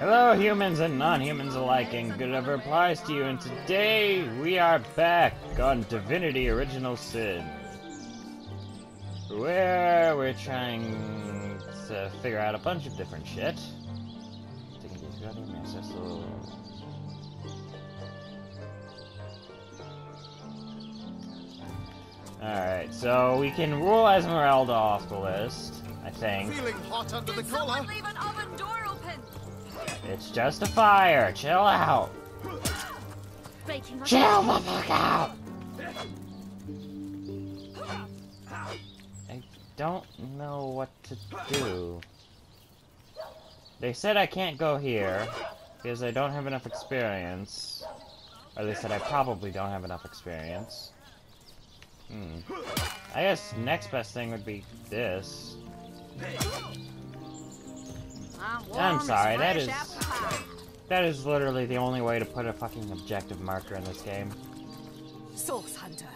Hello, humans and non-humans alike, and good ever applies to you. And today we are back on Divinity: Original Sin, where we're trying to figure out a bunch of different shit. Alright, so we can rule Esmeralda off the list, I think. Feeling hot under the collar. Someone leave an oven door open. It's just a fire. Chill out. Chill the fuck out. I don't know what to do. They said I can't go here because I don't have enough experience. Or they said I probably don't have enough experience. I guess next best thing would be this. I'm sorry, that is literally the only way to put a fucking objective marker in this game. Source Hunter.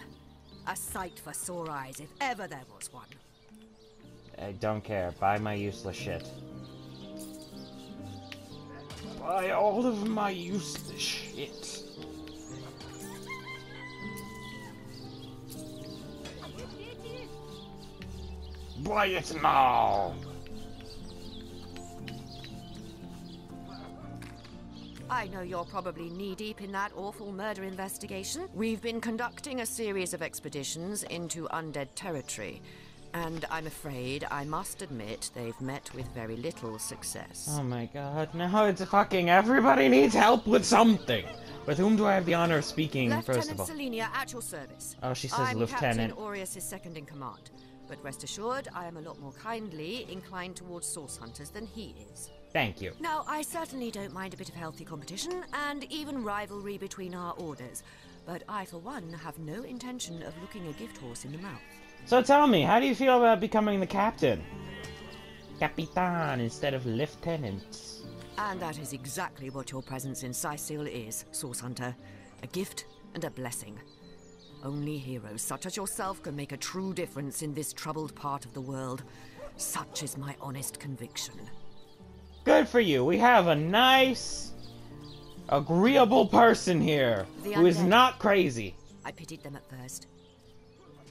A sight for sore eyes if ever there was one. I don't care. Buy my useless shit. Buy all of my useless shit. Buy it now! I know you're probably knee-deep in that awful murder investigation. We've been conducting a series of expeditions into undead territory, and I'm afraid I must admit they've met with very little success. Oh my god, now it's fucking everybody needs help with something! With whom do I have the honor of speaking, first of all? Lieutenant Selenia, at your service. Oh, she says I'm Lieutenant. Captain Aureus' second in command, but rest assured I am a lot more kindly inclined towards source hunters than he is. Thank you. Now, I certainly don't mind a bit of healthy competition, and even rivalry between our orders, but I, for one, have no intention of looking a gift horse in the mouth. So tell me, how do you feel about becoming the captain? Capitan instead of lieutenant. And that is exactly what your presence in Sicil is, Source Hunter. A gift and a blessing. Only heroes such as yourself can make a true difference in this troubled part of the world. Such is my honest conviction. Good for you. We have a nice, agreeable person here who is not crazy. I pitied them at first.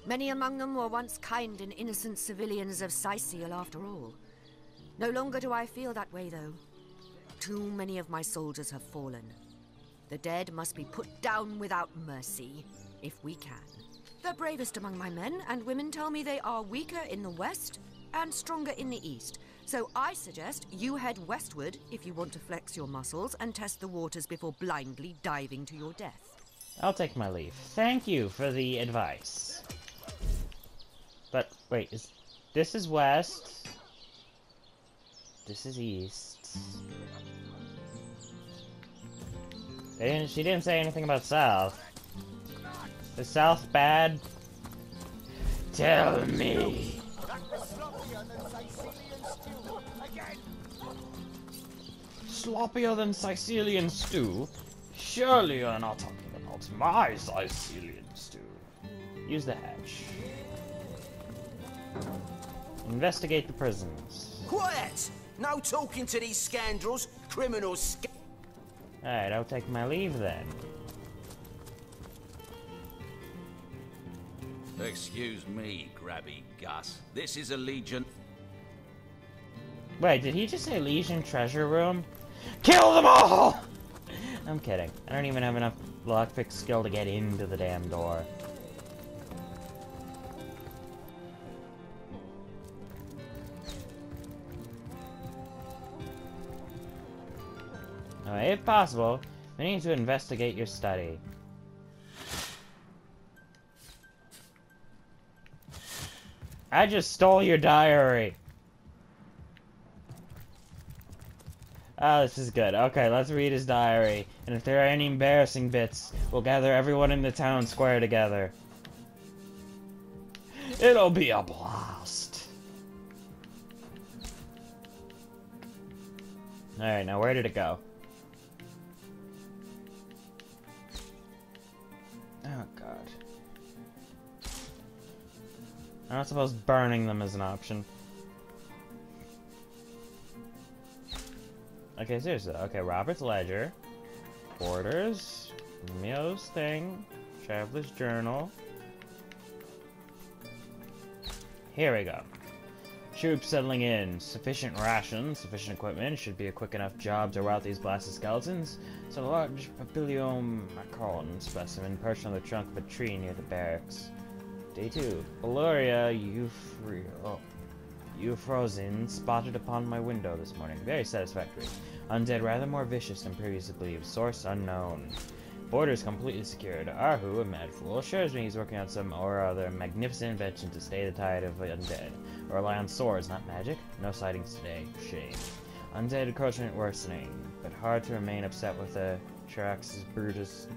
Many among them were once kind and innocent civilians of Sicil after all. No longer do I feel that way, though. Too many of my soldiers have fallen. The dead must be put down without mercy, if we can. The bravest among my men and women tell me they are weaker in the west and stronger in the east. So I suggest you head westward if you want to flex your muscles and test the waters before blindly diving to your death. I'll take my leave. Thank you for the advice. But, wait, this is west. This is east. She didn't say anything about south. Is south bad? Tell me. Sloppier than Sicilian stew? Surely you're not talking about my Sicilian stew. Use the hatch. Investigate the prisons. Quiet! No talking to these scoundrels, criminals. Alright, I'll take my leave then. Excuse me, Grabby Gus. This is a Legion. Wait, did he just say Legion treasure room? Kill them all! I'm kidding. I don't even have enough lockpick skill to get into the damn door. If possible, we need to investigate your study. I just stole your diary! Oh, this is good. Okay, let's read his diary. And if there are any embarrassing bits, we'll gather everyone in the town square together. It'll be a blast. Alright, now where did it go? Oh, God. I don't suppose burning them is an option. Okay, seriously. Okay, Robert's Ledger. Orders. Mio's thing. Traveler's Journal. Here we go. Troops settling in. Sufficient rations, sufficient equipment. Should be a quick enough job to rout these blasted skeletons. It's a large Papillion macaron specimen perched on the trunk of a tree near the barracks. Day 2. Valoria Euphrosin spotted upon my window this morning. Very satisfactory. Undead rather more vicious than previously believed. Source unknown. Borders completely secured. Arhu, a mad fool, assures me he's working on some or other magnificent invention to stay the tide of undead. Or rely on swords, not magic. No sightings today. Shame. Undead encroachment worsening, but hard to remain upset with the Traxxas Brutus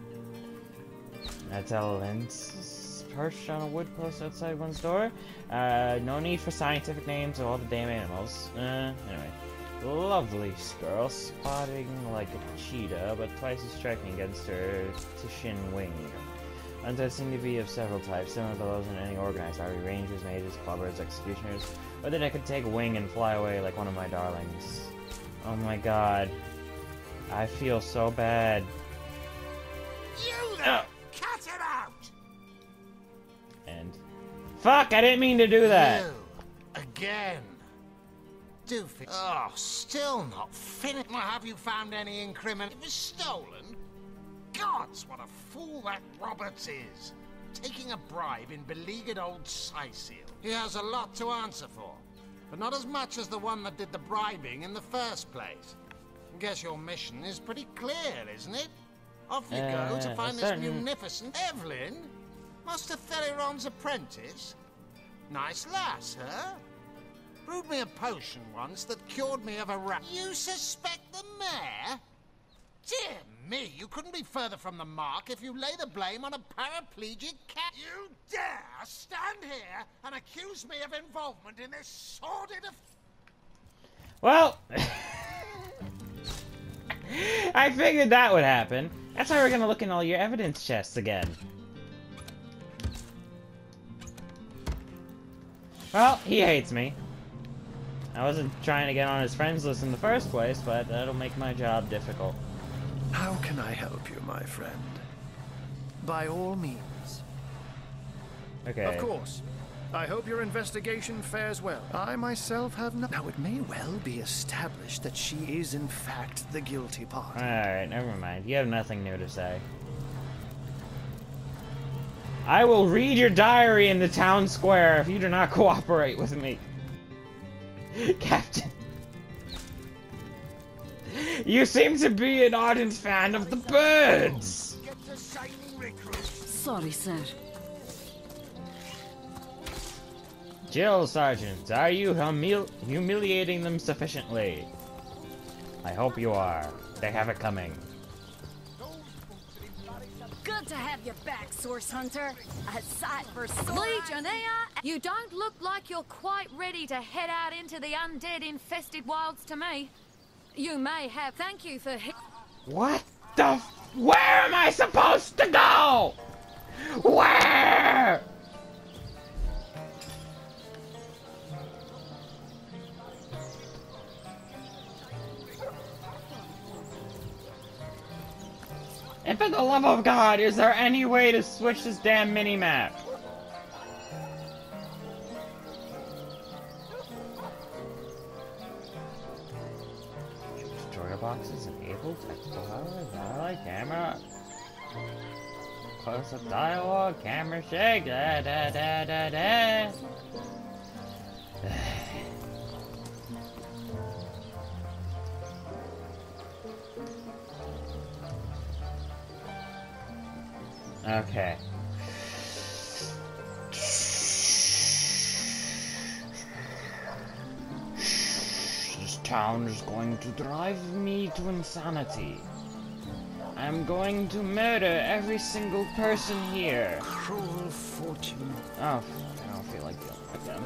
Natalens perched on a wood post outside one's door. No need for scientific names of all the damn animals. Anyway. Lovely girl, spotting like a cheetah, but twice as striking against her Titian wing. Undead seem to be of several types, similar to those in any organized army: rangers, mages, clubbers, executioners. Or that I could take wing and fly away like one of my darlings. Oh my god. I feel so bad. You there! Cut it out! And... Fuck! I didn't mean to do that! You, again. Doofy. Oh, still not finished. Have you found any incrimination? It was stolen? Gods, what a fool that Roberts is. Taking a bribe in beleaguered old Sicil. He has a lot to answer for, but not as much as the one that did the bribing in the first place. Guess your mission is pretty clear, isn't it? Off you go to find this munificent Evelyn, Master Theriron's apprentice. Nice lass, huh? Brewed me a potion once that cured me of a rat. You suspect the mayor? Dear me, you couldn't be further from the mark if you lay the blame on a paraplegic cat. You dare stand here and accuse me of involvement in this sordid Well... I figured that would happen. That's why we're gonna look in all your evidence chests again. Well, he hates me. I wasn't trying to get on his friends list in the first place, but that'll make my job difficult. How can I help you, my friend? By all means. Okay. Of course. I hope your investigation fares well. I myself have not. Now, it may well be established that she is, in fact, the guilty party. Alright, never mind. You have nothing new to say. I will read your diary in the town square if you do not cooperate with me. Captain. You seem to be an ardent fan of the birds! Sorry, sir. Jill, Sergeant, are you humiliating them sufficiently? I hope you are. They have it coming. Good to have you back, Source Hunter. A sight for sore Legionnaire! You don't look like you're quite ready to head out into the undead-infested wilds to me. You may have... Thank you for... What the... Where am I supposed to go? Where? And for the love of God, is there any way to switch this damn mini-map? Tutorial boxes enabled, textile highlight, camera, close-up dialogue, camera shake, da da da da da. Okay. This town is going to drive me to insanity. I'm going to murder every single person here. Cruel fortune. Oh, I don't feel like dealing with them.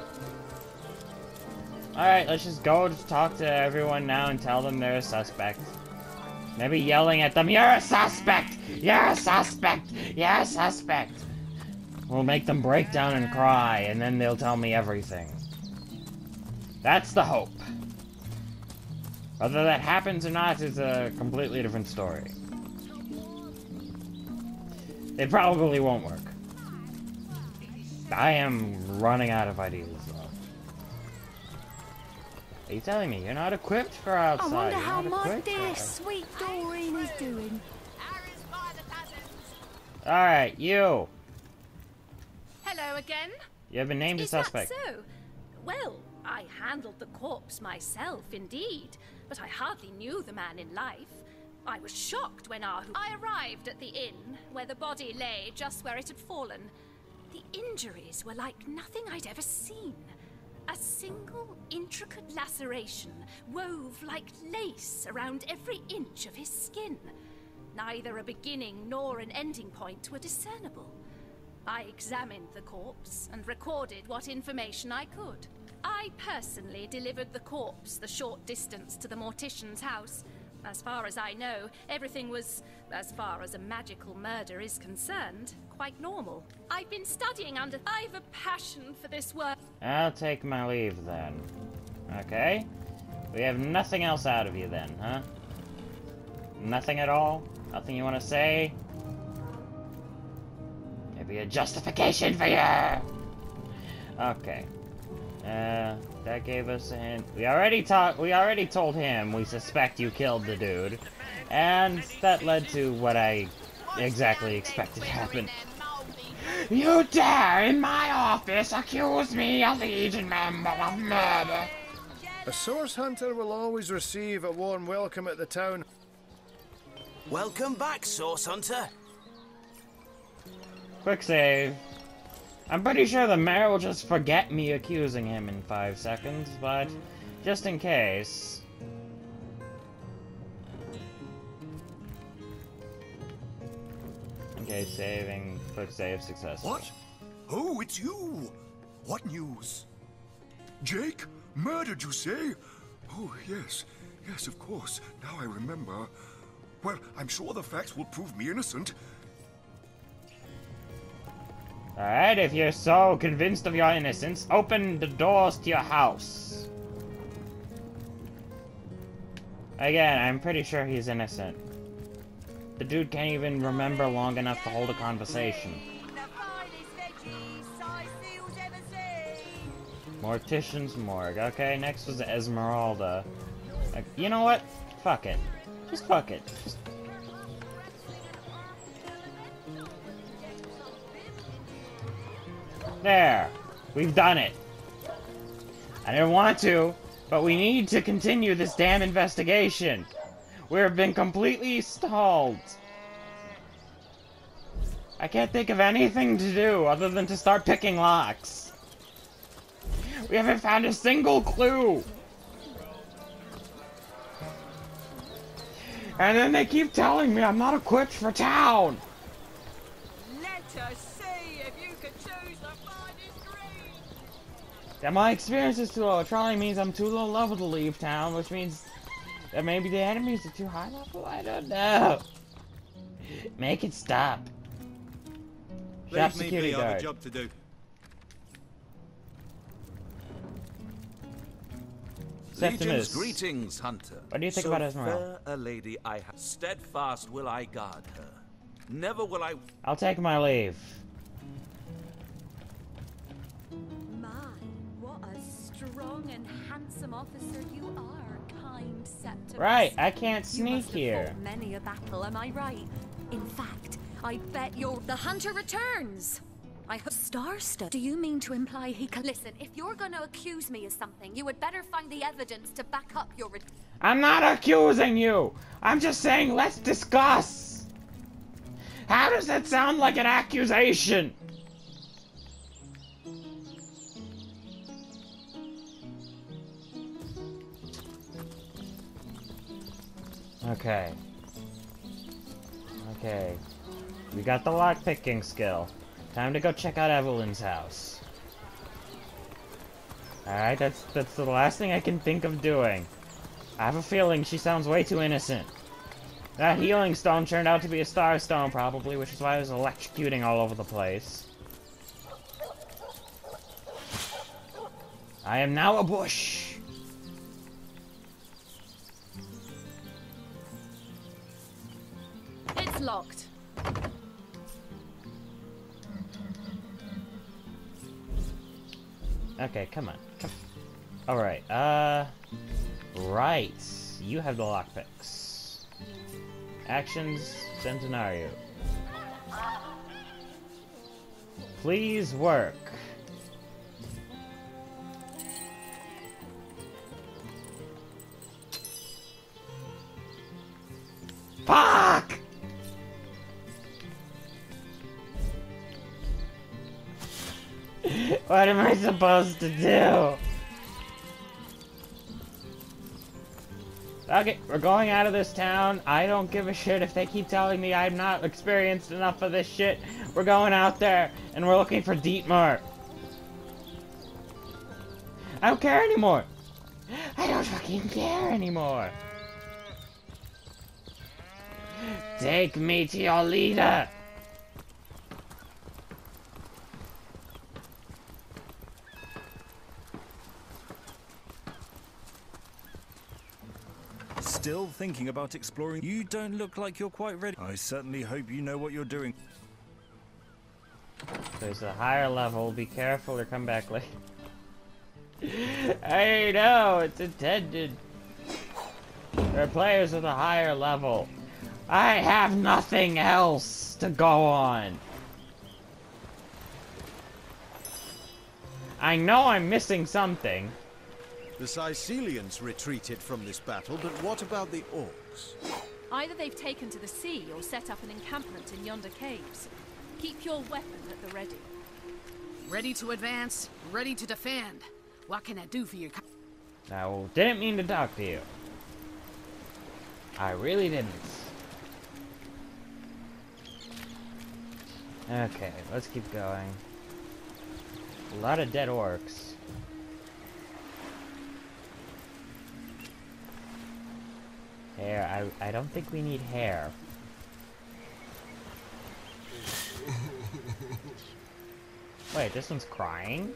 Alright, let's just go to talk to everyone now and tell them they're a suspect. Maybe yelling at them, "You're a suspect! You're a suspect! You're a suspect!" We'll make them break down and cry, and then they'll tell me everything. That's the hope. Whether that happens or not is a completely different story. It probably won't work. I am running out of ideas, though. Are you telling me you're not equipped for outside? I wonder You're how not my equipped dear for- sweet Doreen is doing. Alright, you! Hello again. You have been named a Is that suspect. so? Well, I handled the corpse myself, indeed, but I hardly knew the man in life. I was shocked when I arrived at the inn, where the body lay just where it had fallen. The injuries were like nothing I'd ever seen. A single intricate laceration wove like lace around every inch of his skin. Neither a beginning nor an ending point were discernible. I examined the corpse and recorded what information I could. I personally delivered the corpse the short distance to the mortician's house. As far as I know, everything was, as far as a magical murder is concerned, quite normal. I've been studying under... I've a passion for this work. I'll take my leave then. Okay? We have nothing else out of you then, huh? Nothing at all? Nothing you want to say? Maybe a justification for you! Okay. That gave us a hint. We already told him we suspect you killed the dude. And that led to what I exactly expected to happen. You dare in my office accuse me, a Legion member, of murder! A source hunter will always receive a warm welcome at the town. Welcome back, Source Hunter. Quick save. I'm pretty sure the mayor will just forget me accusing him in 5 seconds, but just in case. Okay, saving. Quick save successful. What? Oh, it's you! What news? Jake? Murdered, you say? Oh, yes. Yes, of course. Now I remember. Well, I'm sure the facts will prove me innocent. Alright, if you're so convinced of your innocence, open the doors to your house. Again, I'm pretty sure he's innocent. The dude can't even remember long enough to hold a conversation. Mortician's morgue. Okay, next was Esmeralda. You know what? Fuck it. Just fuck it. Just... There. We've done it. I didn't want to, but we need to continue this damn investigation. We've been completely stalled. I can't think of anything to do other than to start picking locks. We haven't found a single clue. And then they keep telling me I'm not equipped for town. Let us see if you can choose the finest green. That my experience is too low. It probably means I'm too low level to leave town, which means that maybe the enemies are too high level. I don't know. Make it stop. Shop Leave me security be, I have a guard. job to do. Legion's Septimus. greetings, Hunter. What do you think So about Esmeralda? fair a lady I have. Steadfast will I guard her. Never will I... I'll take my leave. My, what a strong and handsome officer you are, kind Septimus. Right, I can't You sneak must have here. fought many a battle, am I right? In fact, I bet you're... The hunter returns! I hope... Starstuck? Do you mean to imply he can... Listen, if you're gonna accuse me of something, you would better find the evidence to back up your... I'm not accusing you! I'm just saying let's discuss! How does that sound like an accusation? Okay. Okay. We got the lockpicking skill. Time to go check out Evelyn's house. Alright, that's the last thing I can think of doing. I have a feeling she sounds way too innocent. That healing stone turned out to be a star stone, probably, which is why I was electrocuting all over the place. I am now a bush. locked. Okay, come on. Alright, right. You have the lockpicks. Actions, Centenario. Please work. Fuck! What am I supposed to do? Okay, we're going out of this town. I don't give a shit if they keep telling me I'm not experienced enough of this shit. We're going out there, and we're looking for Dietmar. I don't care anymore. I don't fucking care anymore. Take me to your leader. Still thinking about exploring? You don't look like you're quite ready. I certainly hope you know what you're doing. There's a higher level. Be careful or come back later. I know, it's intended. There are players with a higher level. I have nothing else to go on. I know I'm missing something. The Sicilians retreated from this battle, but what about the orcs? Either they've taken to the sea or set up an encampment in yonder caves. Keep your weapon at the ready. Ready to advance, ready to defend. What can I do for you? I didn't mean to talk to you. I really didn't. Okay, let's keep going. A lot of dead orcs. Hair. I don't think we need hair. Wait, this one's crying?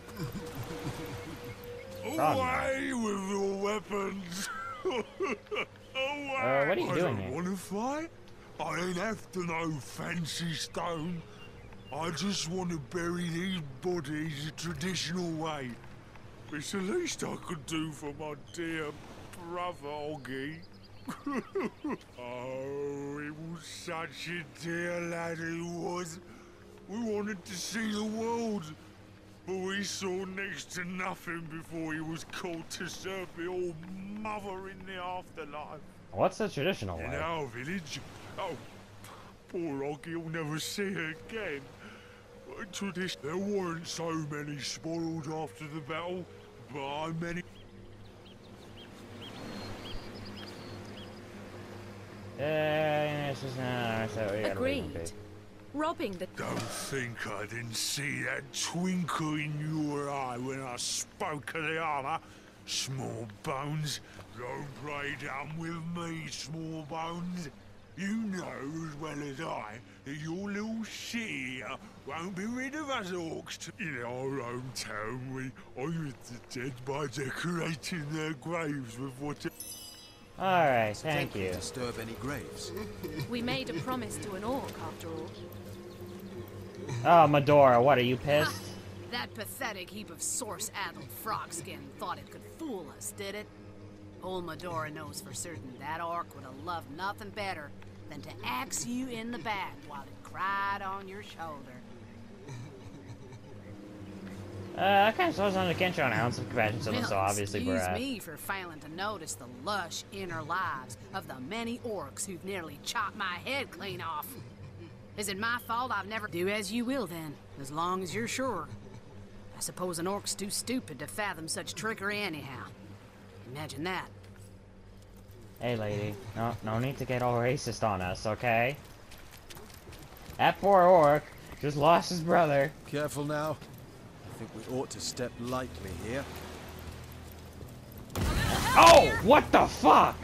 Away with your weapons! Away! What are you doing here? I don't want to fight. I ain't after no fancy stone. I just want to bury these bodies the traditional way. It's the least I could do for my dear brother, Oggy. Oh, he was such a dear lad he was. We wanted to see the world, but we saw next to nothing before he was called to serve the old mother in the afterlife. What's the traditional way? In our village? Oh, poor Oggy will never see her again. Tradition. There weren't so many spoiled after the battle, but I many. Agreed. Robbing the... Don't think I didn't see that twinkle in your eye when I spoke of the armor. Small bones, don't play dumb with me, small bones. You know as well as I that your little city here won't be rid of us orcs. In our own town, we honour the dead by decorating their graves with what... Alright, thank you. Disturb any graves. We made a promise to an orc, after all. Oh, Medora, what, are you pissed? That pathetic heap of source-addled frogskin thought it could fool us, did it? Old Medora knows for certain that orc would have loved nothing better than to axe you in the back while it cried on your shoulder. I kind of was on the Kensho an ounce of compassion to them, so obviously we're Excuse me for failing to notice the lush inner lives of the many orcs who've nearly chopped my head clean off. Is it my fault I've never... Do as you will, then, as long as you're sure. I suppose an orc's too stupid to fathom such trickery anyhow. Imagine that. Hey, lady. No need to get all racist on us, okay? That poor orc just lost his brother. Careful now. I think we ought to step lightly here. Oh, what the fuck?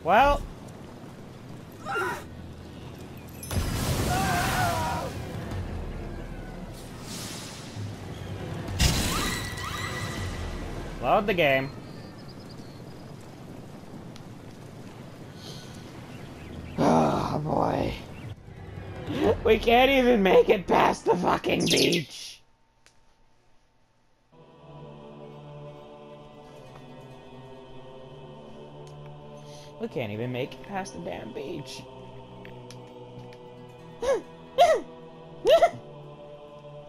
Well... Load the game. Oh boy. We can't even make it past the fucking beach. We can't even make it past the damn beach.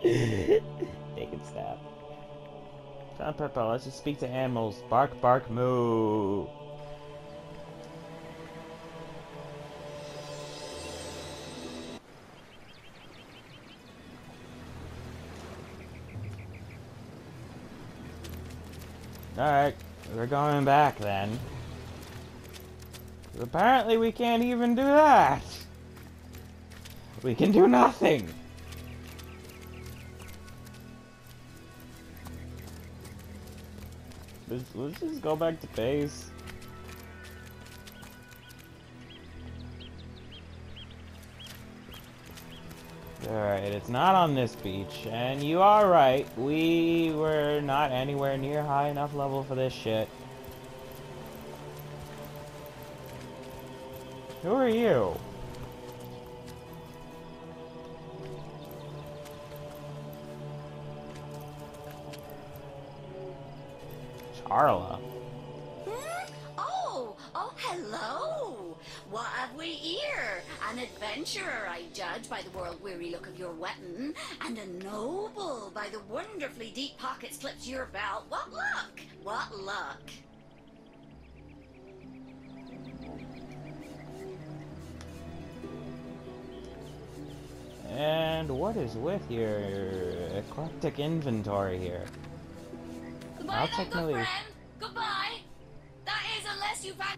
Take it, stab. John Pepper, let's just speak to animals. Bark, bark, moo. Alright, we're going back then. Apparently we can't even do that. We can do nothing. Let's just go back to base. Alright, it's not on this beach, and you are right, we were not anywhere near high enough level for this shit. Who are you? Charla. Oh, hello! What have we here? An adventurer, I judge, by the world-weary look of your weapon, and a noble by the wonderfully deep pockets clipped to your belt. What luck! What luck! And what is with your eclectic inventory here? Goodbye, then, good friend. Goodbye. That is, unless you find.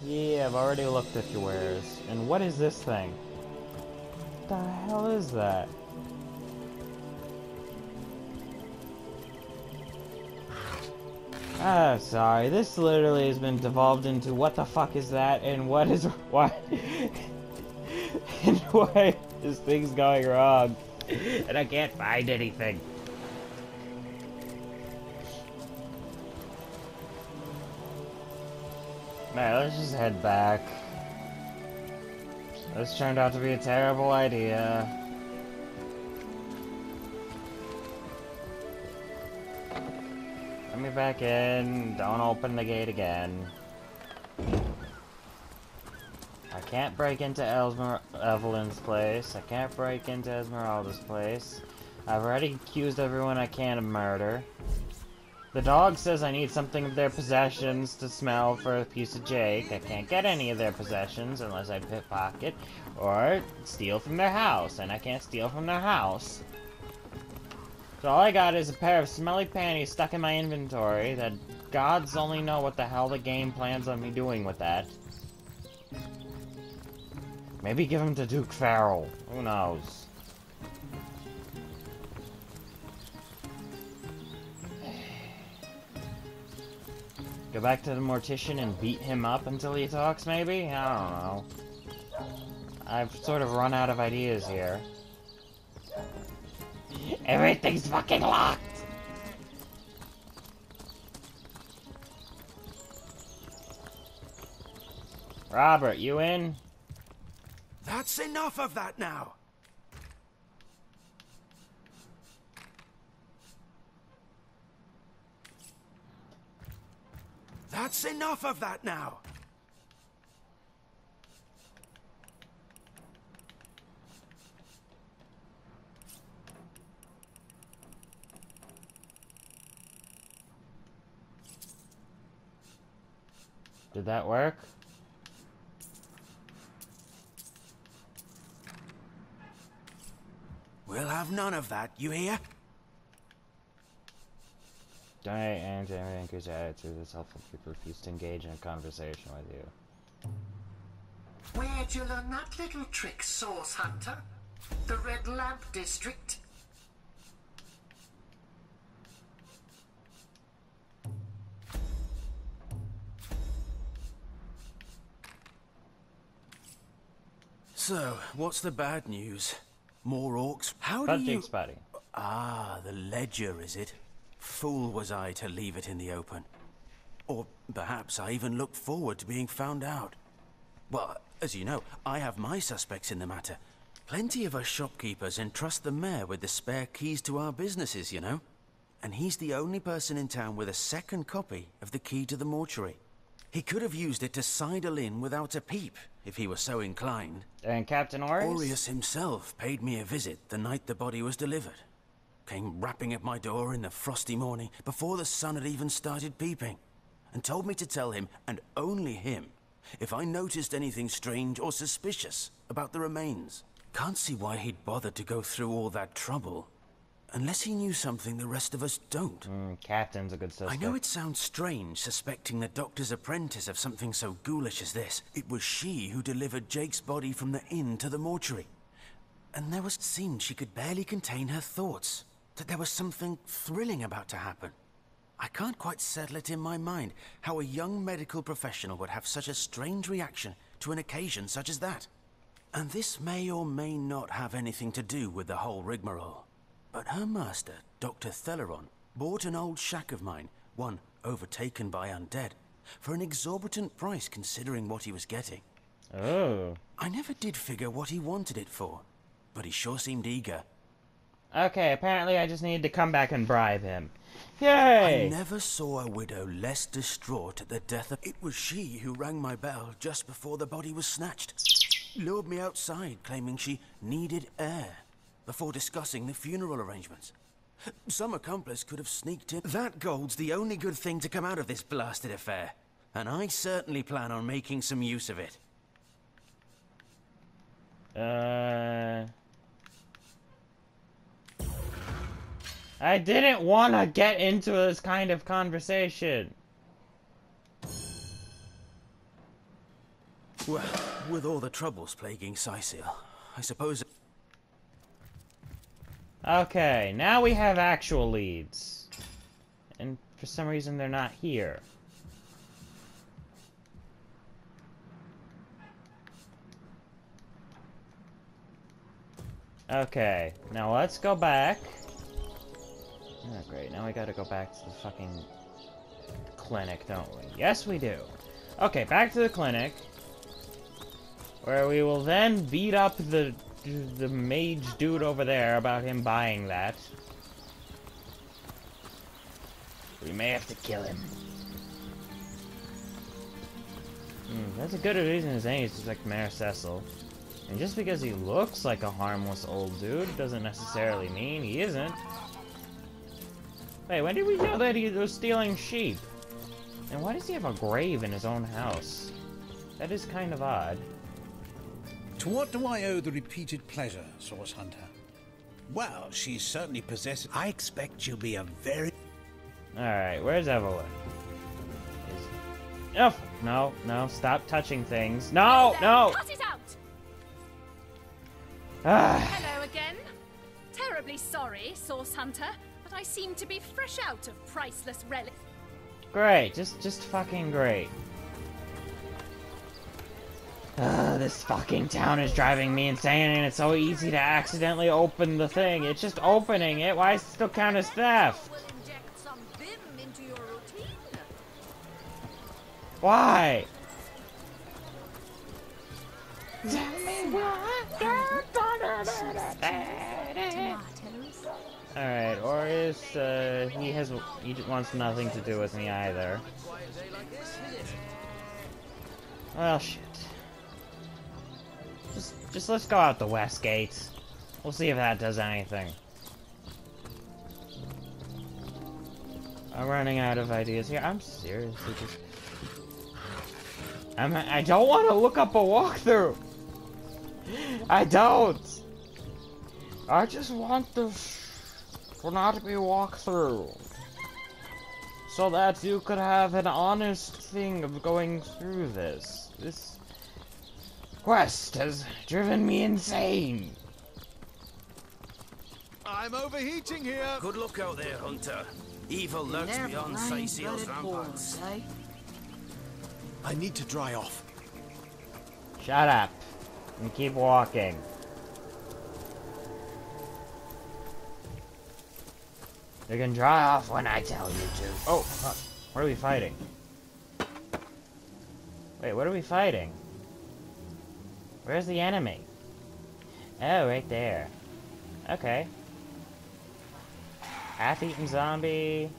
Yeah, I've already looked at your wares. And what is this thing? What the hell is that? Ah, sorry. This literally has been devolved into what the fuck is that and what is what and why this thing's going wrong. And I can't find anything. Man, let's just head back. This turned out to be a terrible idea. Let me back in. Don't open the gate again. I can't break into Evelyn's place. I can't break into Esmeralda's place. I've already accused everyone I can of murder. The dog says I need something of their possessions to smell for a piece of Jake. I can't get any of their possessions unless I pickpocket or steal from their house, and I can't steal from their house. So all I got is a pair of smelly panties stuck in my inventory that gods only know what the hell the game plans on me doing with that. Maybe give them to Duke Farrell. Who knows? Go back to the mortician and beat him up until he talks, maybe? I don't know. I've sort of run out of ideas here. Everything's fucking locked! Robert, you in? That's enough of that now! That's enough of that now! Did that work? We'll have none of that, you hear? Donate and generate increase your attitude. It's helpful if people refuse to engage in a conversation with you. Where'd you learn that little trick, Source Hunter? The Red Lamp District? So, what's the bad news? More orcs? How do you... Spotty. Ah, the ledger, is it? Fool was I to leave it in the open. Or perhaps I even looked forward to being found out. Well, As you know, I have my suspects in the matter. Plenty of us shopkeepers entrust the mayor with the spare keys to our businesses, you know. And he's the only person in town with a second copy of the key to the mortuary. He could have used it to sidle in without a peep, if he were so inclined. And Captain Aureus? Aureus himself paid me a visit the night the body was delivered. Came rapping at my door in the frosty morning, before the sun had even started peeping, and told me to tell him, and only him, if I noticed anything strange or suspicious about the remains. Can't see why he'd bothered to go through all that trouble, unless he knew something the rest of us don't. Captain's a good suspect. I know it sounds strange suspecting the doctor's apprentice of something so ghoulish as this. It was she who delivered Jake's body from the inn to the mortuary. And there was seemed she could barely contain her thoughts, that there was something thrilling about to happen. I can't quite settle it in my mind how a young medical professional would have such a strange reaction to an occasion such as that. And this may or may not have anything to do with the whole rigmarole. But her master, Dr. Theleron, bought an old shack of mine, one overtaken by undead, for an exorbitant price considering what he was getting. Oh. I never did figure what he wanted it for, but he sure seemed eager. Okay, apparently I just needed to come back and bribe him. Yay! I never saw a widow less distraught at the death of... It was she who rang my bell just before the body was snatched. Lured me outside, claiming she needed air, before discussing the funeral arrangements. Some accomplice could have sneaked in. That gold's the only good thing to come out of this blasted affair, and I certainly plan on making some use of it. I didn't want to get into this kind of conversation. Well, with all the troubles plaguing Sicil, I suppose... Okay, now we have actual leads. And for some reason they're not here. Okay, now let's go back. Oh, great. Now we gotta go back to the fucking clinic, don't we? Yes, we do. Okay, back to the clinic. Where we will then beat up the mage dude over there about him buying that. We may have to kill him. That's a good reason as any. He's just like Mayor Cecil. And just because he looks like a harmless old dude doesn't necessarily mean he isn't. Wait, when did we know that he was stealing sheep? And why does he have a grave in his own house? That is kind of odd. To what do I owe the repeated pleasure, Source Hunter? Well, she certainly possesses... I expect she'll be a very... Alright, where's Evelyn? Oh, no, no, stop touching things. No, no! Cut it out! Hello again. Terribly sorry, Source Hunter, but I seem to be fresh out of priceless relics. Great, just fucking great. This fucking town is driving me insane, and it's so easy to accidentally open the thing. It's just opening it. Why does it still count as theft? Why? Tell me why. Alright, Aureus, he wants nothing to do with me either. Well, shit. Just let's go out the west gate. We'll see if that does anything. I'm running out of ideas here. I'm seriously just... I don't want to look up a walkthrough! I don't! I just want this for not to be a walkthrough. So that you could have an honest thing of going through this. This quest has driven me insane. I'm overheating here. Good luck out there, Hunter. Evil lurks beyond Sicil's ramparts. I need to dry off. Shut up and keep walking. You can dry off when I tell you to. Oh, fuck. What are we fighting? Wait, what are we fighting? Where's the enemy? Oh, right there. Okay. Half-eaten zombie.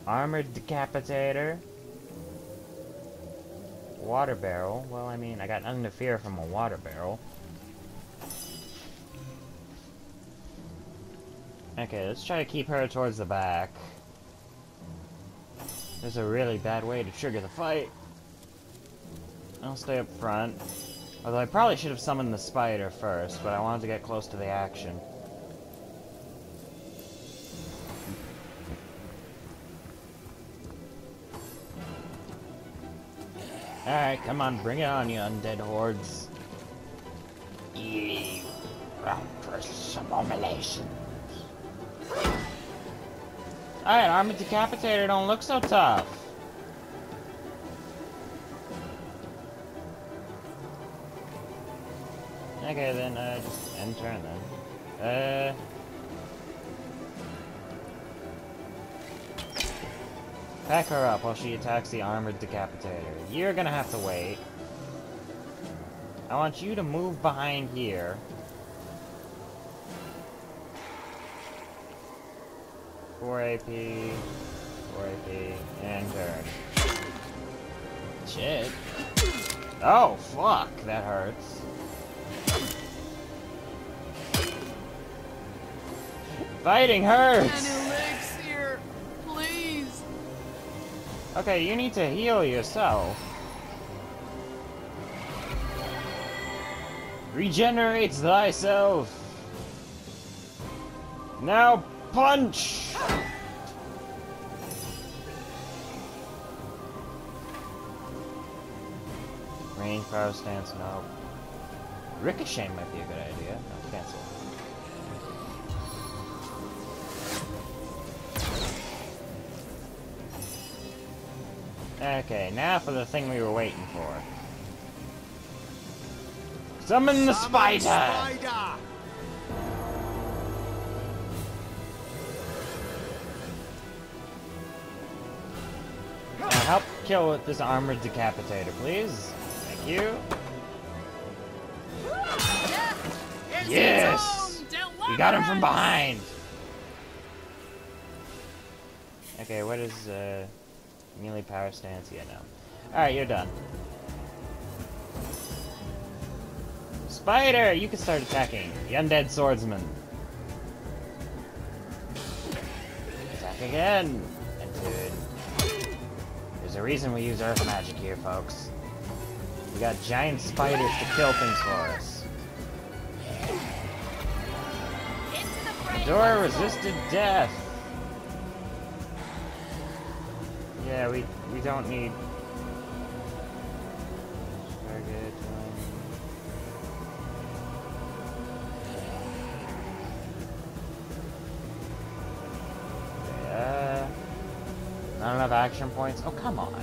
Armored decapitator. Water barrel. Well, I mean, I got nothing to fear from a water barrel. Okay, let's try to keep her towards the back. There's a really bad way to trigger the fight. I'll stay up front. Although I probably should have summoned the spider first, but I wanted to get close to the action. Alright, come on, bring it on, you undead hordes. You rancorous abominations. Alright, Armored Decapitator don't look so tough. Okay, then, just end turn then. Pack her up while she attacks the Armored Decapitator. You're gonna have to wait. I want you to move behind here. Four AP, and turn. Shit. Oh, fuck, that hurts. Fighting hurts! An elixir, please. Okay, you need to heal yourself. Regenerates thyself. Now punch! Range, power stance, no. Ricochet might be a good idea. No, cancel. Okay, now for the thing we were waiting for. Summon the spider! Now help kill with this Armored Decapitator, please. Thank you. Yes! We got him from behind! Okay, what is, melee power stance? Yeah, no. Alright, you're done. Spider! You can start attacking. The undead swordsman. Attack again! And dude. There's a reason we use earth magic here, folks. We got giant spiders to kill things for us. Door resisted death! Yeah, we don't need target. Okay, not enough action points. Oh, come on!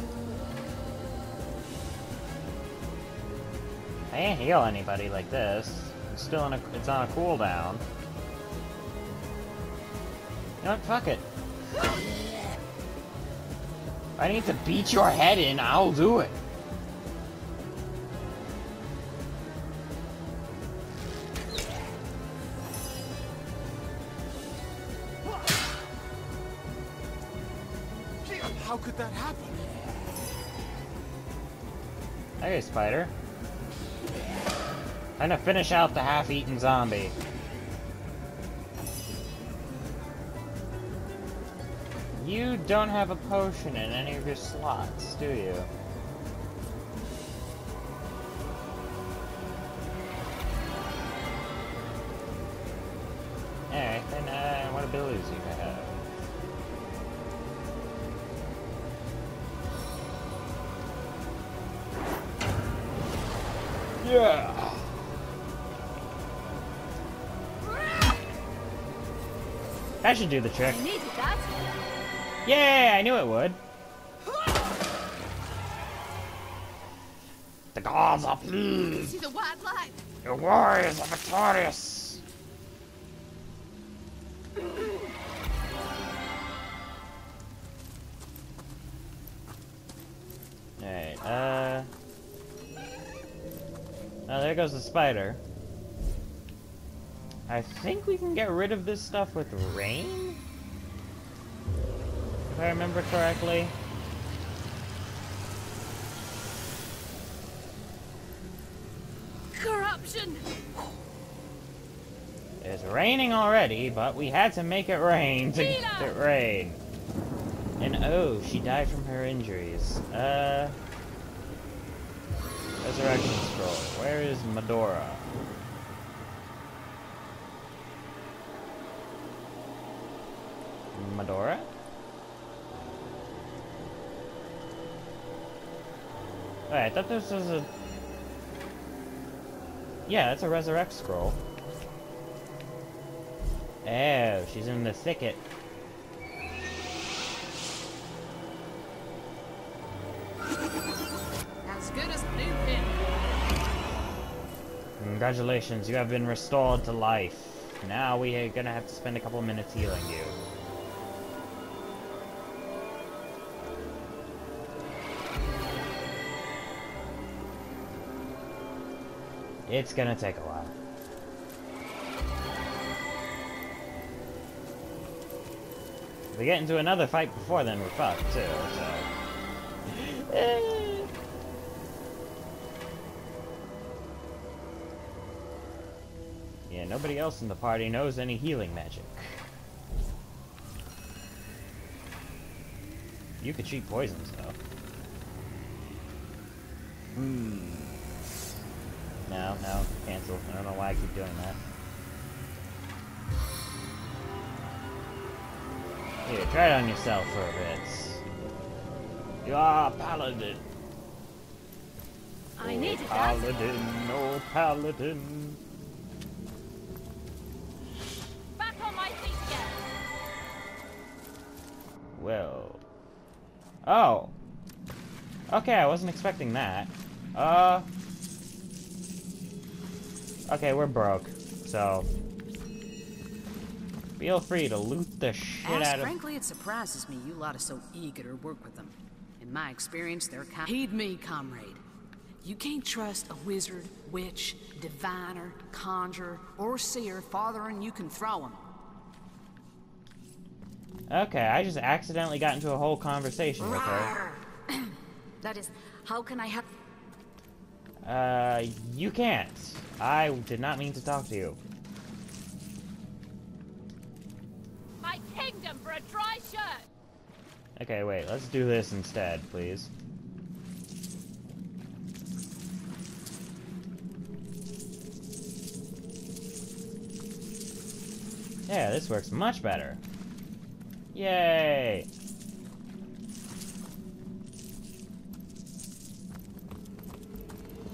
I can't heal anybody like this. It's still on a cooldown. You know what? Fuck it. If I need to beat your head in, I'll do it. How could that happen? Hey, spider. Time to finish out the half-eaten zombie. You don't have a potion in any of your slots, do you? Alright, then, what abilities do you have? Yeah! That should do the trick. I needed that. Yeah, I knew it would. The gods are pleased. See the white light. Your warriors are victorious. Alright, oh, there goes the spider. I think we can get rid of this stuff with rain? If I remember correctly. Corruption! It's raining already, but we had to make it rain to get it rain. And oh, she died from her injuries. Resurrection scroll. Where is Medora? Medora? Wait, I thought this was a... Yeah, that's a resurrect scroll. Oh, she's in the thicket. As good as a new pin. Congratulations, you have been restored to life. Now we are gonna have to spend a couple minutes healing you. It's gonna take a while. If we get into another fight before then, we're fucked too, so... Yeah, nobody else in the party knows any healing magic. You could cheat poisons, though. No, cancel. I don't know why I keep doing that. Here, try it on yourself for a bit. You are a paladin. I needed that. Paladin, no paladin. Back on my feet again. Well. Oh. Okay, I wasn't expecting that. Okay, we're broke, so feel free to loot the shit out of... Frankly, it surprises me you lot are so eager to work with them. In my experience, they're kind... Heed me, comrade. You can't trust a wizard, witch, diviner, conjurer, or seer farther than you can throw them. Okay, I just accidentally got into a whole conversation with her. That is, how can I help? You can't. I did not mean to talk to you. My kingdom for a dry shirt! Okay, wait, let's do this instead, please. Yeah, this works much better. Yay!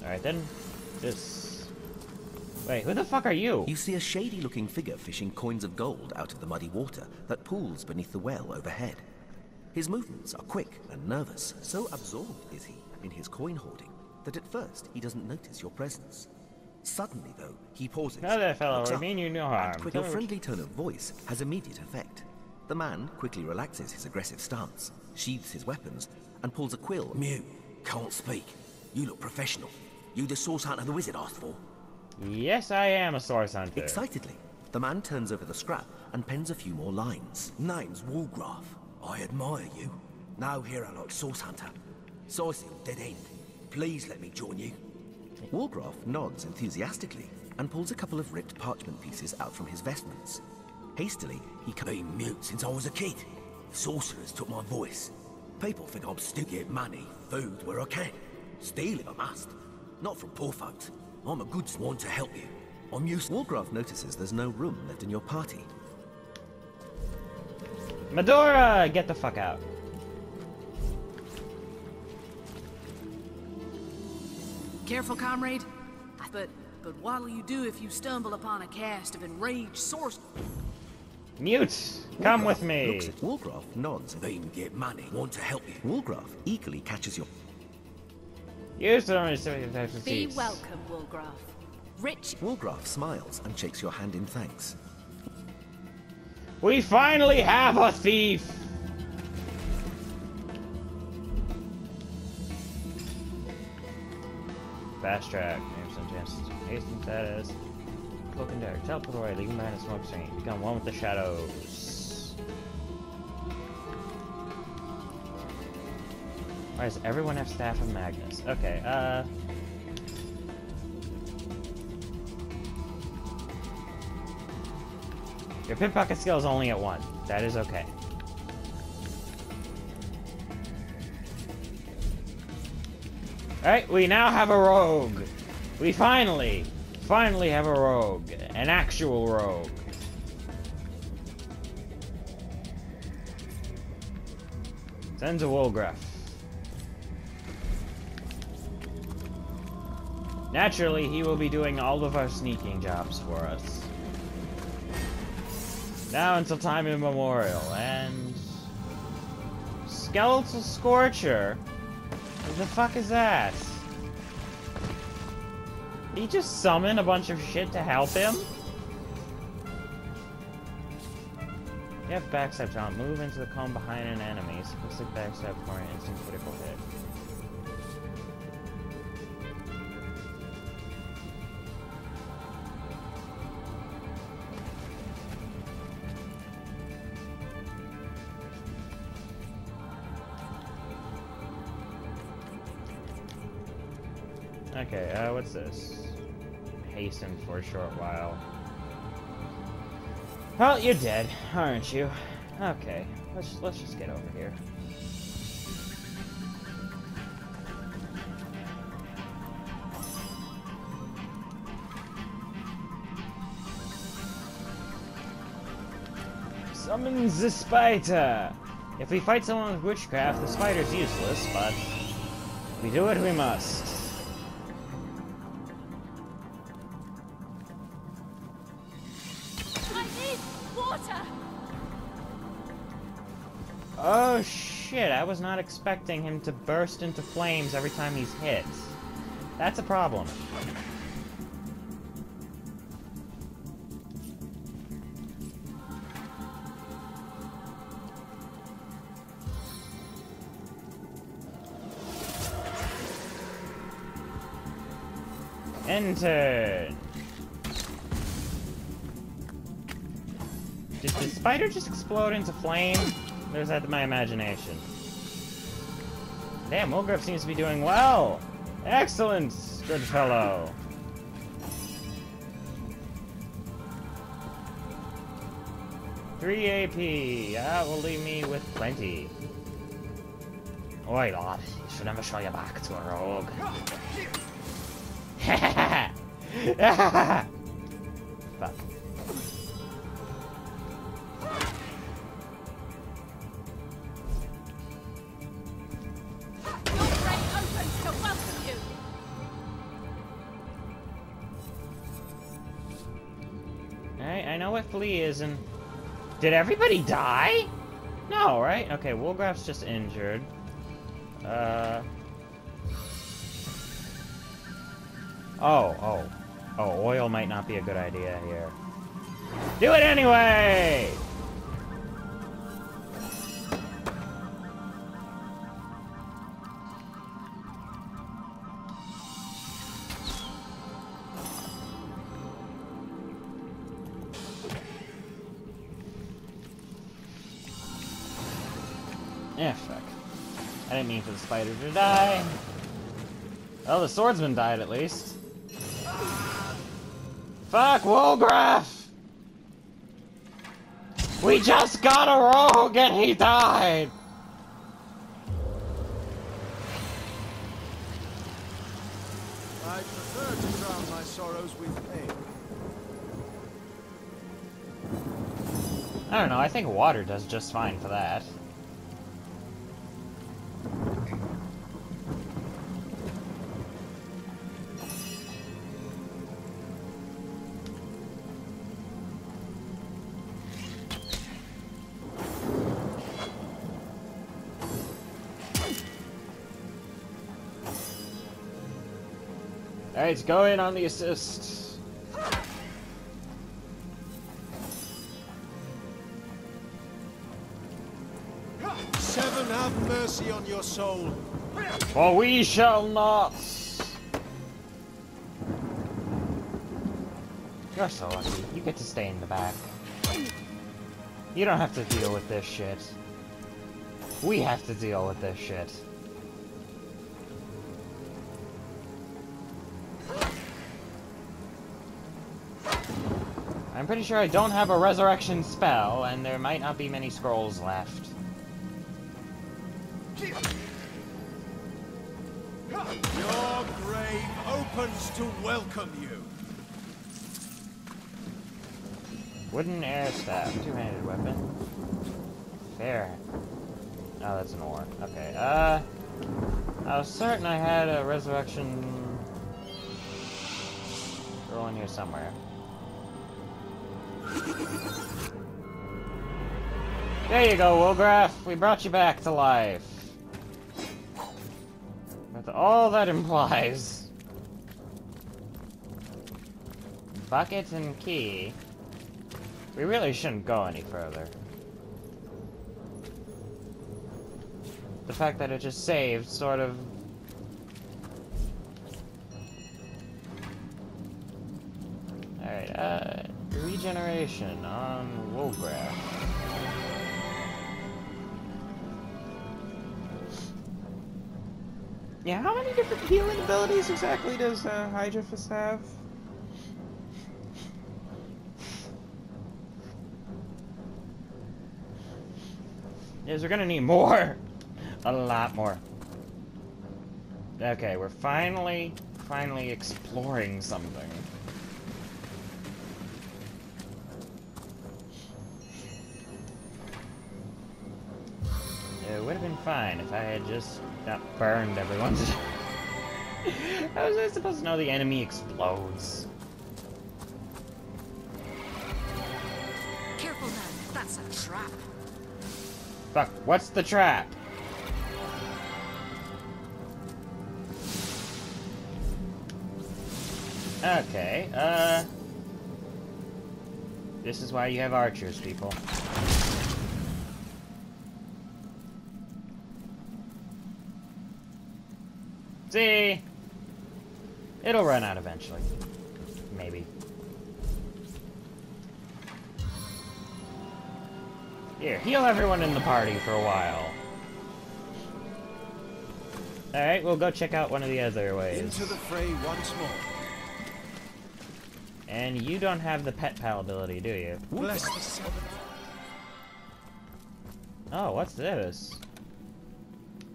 Alright then, just... Wait, who the fuck are you? You see a shady-looking figure fishing coins of gold out of the muddy water that pools beneath the well overhead. His movements are quick and nervous. So absorbed is he in his coin hoarding that at first he doesn't notice your presence. Suddenly, though, he pauses. Now there, fellow, looks I up, mean you no harm. and your friendly tone of voice has immediate effect. The man quickly relaxes his aggressive stance, sheathes his weapons, and pulls a quill. Mute. Can't speak. You look professional. You the source hunter the wizard asked for? Yes, I am a source hunter. Excitedly, the man turns over the scrap and pens a few more lines. Name's Walgraf. I admire you. No hero like source hunter. Sizing dead end. Please let me join you. Walgraf nods enthusiastically and pulls a couple of ripped parchment pieces out from his vestments. Hastily, he been mute since I was a kid. Sorcerers took my voice. People think I'm still get money, food where I can. Steal if I must. Not from poor folks. I'm a good one to help you. I'm used... Walgraf notices there's no room left in your party. Medora! Get the fuck out. Careful, comrade. But what'll you do if you stumble upon a cast of enraged sorcerers? Mute! Come with me! Looks at Walgraf, nods. They can get money. Want to help you. Walgraf eagerly catches your... Use the expertise. Be welcome, Walgraf. Rich... Walgraf smiles and shakes your hand in thanks. We finally have a thief! Fast track. Just hasten status. Cloak and dare. Teleport away. Leave behind a smoke screen. Become one with the shadows. Why does everyone have Staff of Magnus? Okay, your pickpocket skill is only at 1. That is okay. Alright, we now have a rogue. We finally have a rogue. An actual rogue. Sends a Wolgraff. Naturally, he will be doing all of our sneaking jobs for us. Now until time immemorial, and... Skeletal Scorcher? What the fuck is that? Did he just summon a bunch of shit to help him? You have backstab jump. Move into the cone behind an enemy. Simplistic backstab for an instant critical hit. Okay, what's this? Hasten for a short while. Well, you're dead, aren't you? Okay, let's just get over here. Summon the spider! If we fight someone with witchcraft, the spider's useless, but we do what we must. Oh shit, I was not expecting him to burst into flames every time he's hit. That's a problem. Enter! Did the spider just explode into flame? Or is that my imagination? Damn, Wolgraff seems to be doing well! Excellent, good fellow! $3 AP. That will leave me with plenty. Oi, lad. You should never show your back to a rogue. Fuck. I know what Flea is, and... Did everybody die? No, right? Okay, Wolgraff's just injured. Oh, oil might not be a good idea here. Do it anyway! Yeah, fuck. I didn't mean for the spider to die. Well, the swordsman died at least. Fuck, Wolgraff! We just got a rogue and he died! I prefer to drown my sorrows with pain. I don't know, I think water does just fine for that. Alright, go in on the assist. Seven, have mercy on your soul. For we shall not. You're so lucky. You get to stay in the back. You don't have to deal with this shit. We have to deal with this shit. I'm pretty sure I don't have a resurrection spell, and there might not be many scrolls left. Your grave opens to welcome you. Wooden air staff, two-handed weapon. Fair. Oh, that's an ore. Okay, I was certain I had a resurrection scroll in here somewhere. There you go, Wolgraff. We brought you back to life. That's all that implies. Bucket and key. We really shouldn't go any further. The fact that it just saved sort of... Alright, regeneration on Wolgraff. Yeah, how many different healing abilities exactly does Hydrophus have? Yes, we're gonna need more. A lot more. Okay, we're finally exploring something. It would have been fine if I had just not burned everyone. How was I supposed to know the enemy explodes? Careful, man. That's a trap. Fuck, what's the trap? Okay, this is why you have archers, people. See? It'll run out eventually. Maybe. Here, heal everyone in the party for a while. Alright, we'll go check out one of the other ways. Into the fray once more. And you don't have the pet pal ability, do you? Bless the seven. Oh, what's this?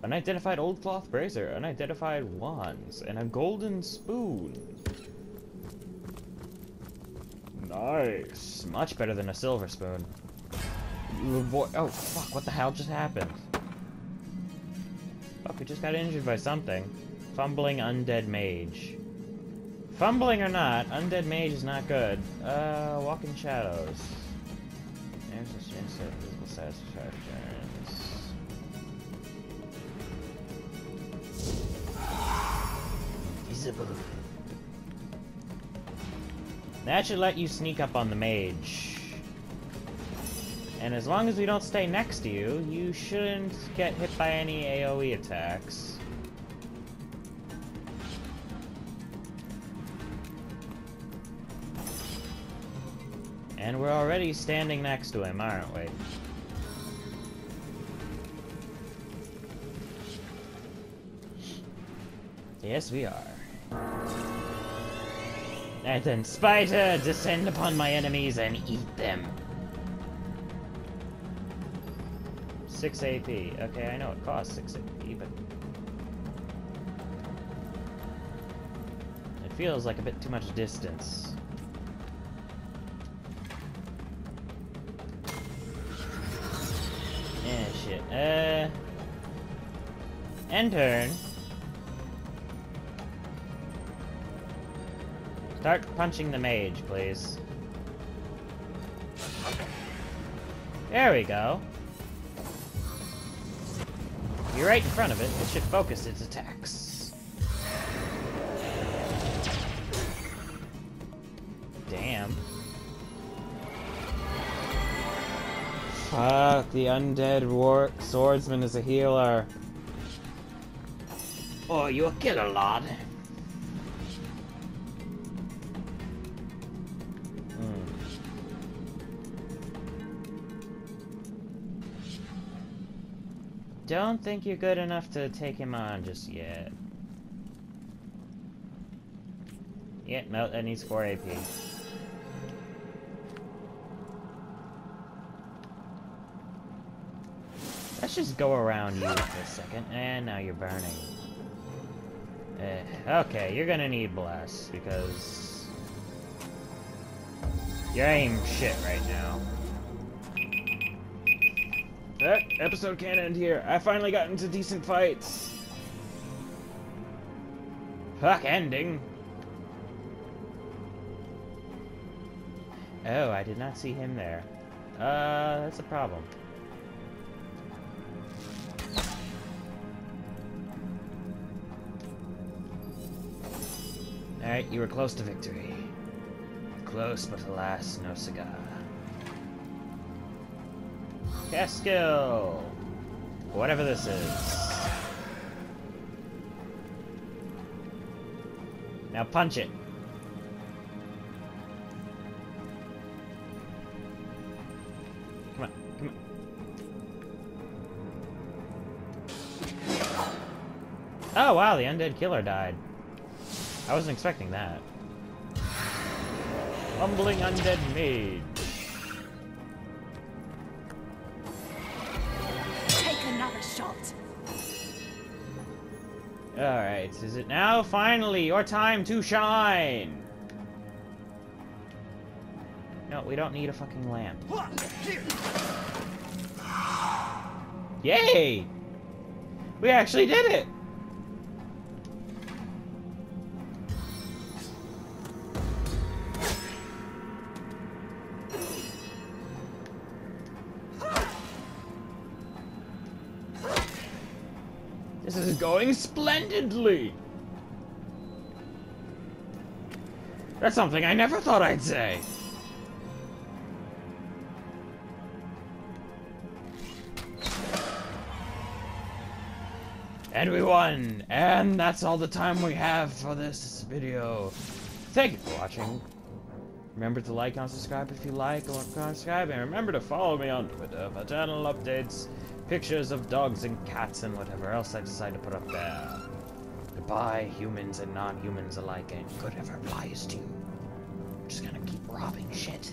Unidentified old cloth brazier, unidentified wands, and a golden spoon. Nice. Much better than a silver spoon. Oh, fuck, what the hell just happened? Fuck, we just got injured by something. Fumbling undead mage. Fumbling or not, undead mage is not good. Walk in shadows. There's a chance of visible satisfactions. Visible. That should let you sneak up on the mage. And as long as we don't stay next to you, you shouldn't get hit by any AoE attacks. And we're already standing next to him, aren't we? Yes, we are. And then, Spider, descend upon my enemies and eat them. 6 AP. Okay, I know it costs 6 AP, but... it feels like a bit too much distance. Yeah, shit. End turn. Start punching the mage, please. There we go. You're right in front of it. It should focus its attacks. Damn. Fuck, the undead swordsman is a healer. Oh, you a killer, lad. don't think you're good enough to take him on just yet. Yeah, no, that needs 4 AP. Let's just go around you for a second. And now you're burning. Okay, you're gonna need Bless, because your aim shit right now. That episode can't end here. I finally got into decent fights. Fuck ending. Oh, I did not see him there. That's a problem. Alright, you were close to victory. Close, but alas, no cigar. Cast skill! Whatever this is. Now punch it. Come on, come on. Oh wow, the undead killer died. I wasn't expecting that. Humbling undead mage. Take another shot. Alright, is it now? Finally, your time to shine! No, we don't need a fucking lamp. Yay! We actually did it! This is going splendidly! That's something I never thought I'd say! And we won! And that's all the time we have for this video. Thank you for watching. Remember to like and subscribe if you like, or subscribe, and remember to follow me on Twitter for channel updates, pictures of dogs and cats, and whatever else I decide to put up there. Goodbye, humans and non-humans alike, and good ever lies to you. I'm just gonna keep robbing shit.